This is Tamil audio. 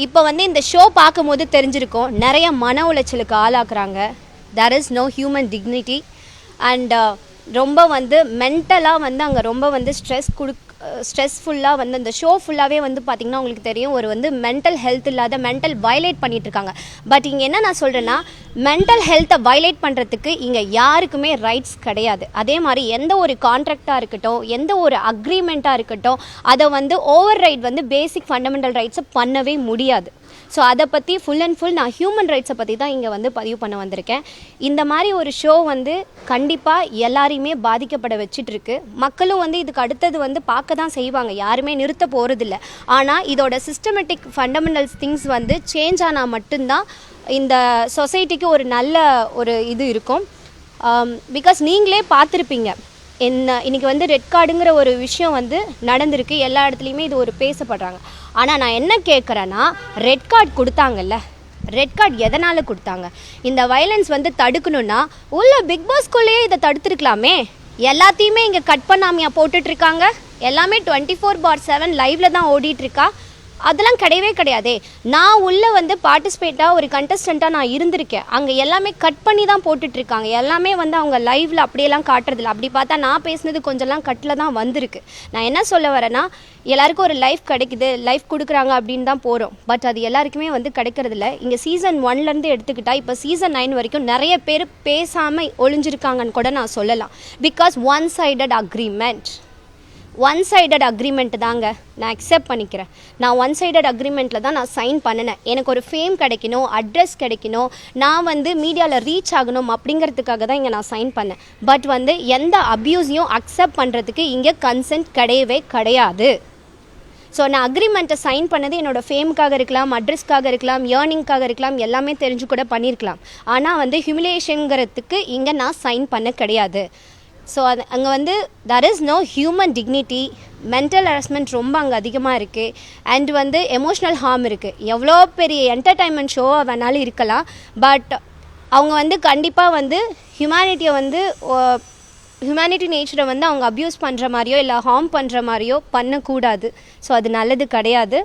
இப்போ வந்து இந்த ஷோ பார்க்கும்போது தெரிஞ்சிருக்கும், நிறைய மன உளைச்சலுக்கு ஆளாக்குறாங்க. There is no human dignity and ரொம்ப வந்து மென்டலாக வந்து அங்கே ரொம்ப வந்து ஸ்ட்ரெஸ்ஃபுல்லாக வந்து இந்த ஷோ ஃபுல்லாகவே வந்து பார்த்திங்கன்னா உங்களுக்கு தெரியும், ஒரு வந்து மென்டல் ஹெல்த் இல்லாத மென்டல் வயலேட் பண்ணிகிட்ருக்காங்க. பட் இங்கே என்ன நான் சொல்கிறேன்னா, மென்டல் ஹெல்த்தை வயலேட் பண்ணுறதுக்கு இங்கே யாருக்குமே ரைட்ஸ் கிடையாது. அதே மாதிரி எந்த ஒரு கான்ட்ராக்டாக இருக்கட்டும், எந்த ஒரு அக்ரிமெண்ட்டாக இருக்கட்டும், அதை வந்து ஓவர் ரைட் வந்து பேசிக் ஃபண்டமெண்டல் ரைட்ஸை பண்ணவே முடியாது. ஸோ அதை பற்றி ஃபுல் அண்ட் ஃபுல் நான் ஹியூமன் ரைட்ஸை பற்றி தான் இங்கே வந்து பதிவு பண்ண வந்திருக்கேன். இந்த மாதிரி ஒரு ஷோ வந்து கண்டிப்பாக எல்லாரையுமே பாதிக்கப்பட வச்சிட்ருக்கு. மக்களும் வந்து இதுக்கு அடுத்தது வந்து பார்க்க தான் செய்வாங்க, யாருமே நிறுத்த போகிறதில்ல. ஆனால் இதோட சிஸ்டமேட்டிக் ஃபண்டமெண்டல்ஸ் திங்ஸ் வந்து சேஞ்ச் ஆனால் மட்டும்தான் இந்த சொசைட்டிக்கு ஒரு நல்ல ஒரு இது இருக்கும். பிகாஸ் நீங்களே பார்த்துருப்பீங்க, இன்றைக்கி வந்து ரெட் கார்டுங்கிற ஒரு விஷயம் வந்து நடந்திருக்கு, எல்லா இடத்துலையுமே இது ஒரு பேசப்படுறாங்க. ஆனால் நான் என்ன கேட்குறேன்னா, ரெட் கார்டு கொடுத்தாங்கல்ல, ரெட் கார்டு எதனால் கொடுத்தாங்க? இந்த வயலன்ஸ் வந்து தடுக்கணுன்னா உள்ள பிக் பாஸ்குள்ளேயே இதை தடுத்துருக்கலாமே. எல்லாத்தையுமே இங்கே கட் பண்ணாமையா போட்டுட்ருக்காங்க? எல்லாமே 24/7 லைவில் தான் ஓடிட்டுருக்கா. அதெல்லாம் கிடையவே கிடையாதே. நான் உள்ளே வந்து பார்ட்டிசிபேட்டாக ஒரு கண்டஸ்டண்ட்டாக நான் இருந்திருக்கேன். அங்கே எல்லாமே கட் பண்ணி தான் போட்டுட்ருக்காங்க. எல்லாமே வந்து அவங்க லைவில் அப்படியெல்லாம் காட்டுறதில்ல. அப்படி பார்த்தா நான் பேசுனது கொஞ்சம்லாம் கட்டில் தான் வந்திருக்கு. நான் என்ன சொல்ல வரேன்னா, எல்லாருக்கும் ஒரு லைஃப் கிடைக்குது, லைஃப் கொடுக்குறாங்க அப்படின்னு தான் போகிறோம். பட் அது எல்லாருக்குமே வந்து கிடைக்கிறதில்ல. இங்கே சீசன் 1லேருந்து எடுத்துக்கிட்டால் இப்போ சீசன் 9 வரைக்கும் நிறைய பேர் பேசாமல் ஒளிஞ்சிருக்காங்கன்னு கூட நான் சொல்லலாம். பிகாஸ் ஒன் சைடட் அக்ரிமெண்ட் தாங்க நான் அக்செப்ட் பண்ணிக்கிறேன். நான் ஒன் சைடட் அக்ரிமெண்ட்டில் தான் நான் சைன் பண்ணினேன். எனக்கு ஒரு ஃபேம் கிடைக்கணும், அட்ரஸ் கிடைக்கணும், நான் வந்து மீடியாவில் ரீச் ஆகணும் அப்படிங்கிறதுக்காக தான் இங்கே நான் சைன் பண்ணேன். பட் வந்து எந்த அப்யூஸையும் அக்செப்ட் பண்ணுறதுக்கு இங்கே கன்சென்ட் கிடையவே கிடையாது. ஸோ நான் அக்ரிமெண்ட்டை சைன் பண்ணது என்னோடய ஃபேமுக்காக இருக்கலாம், அட்ரஸ்க்காக இருக்கலாம், ஏர்னிங்காக இருக்கலாம், எல்லாமே தெரிஞ்சு கூட பண்ணியிருக்கலாம். ஆனால் வந்து ஹியூமிலியேஷனுங்கிறதுக்கு இங்கே நான் சைன் பண்ண கிடையாது. ஸோ அது அங்கே வந்து there is no human dignity. Mental harassment ரொம்ப அங்கே அதிகமாக இருக்குது. அண்ட் வந்து எமோஷ்னல் ஹார்ம் இருக்குது. எவ்வளோ பெரிய என்டர்டைன்மெண்ட் ஷோவாக வேணாலும் இருக்கலாம், பட் அவங்க வந்து கண்டிப்பாக வந்து ஹியூமனிட்டி நேச்சரை வந்து அவங்க அப்யூஸ் பண்ணுற மாதிரியோ இல்லை ஹார்ம் பண்ணுற மாதிரியோ பண்ணக்கூடாது. ஸோ அது நல்லது கிடையாது.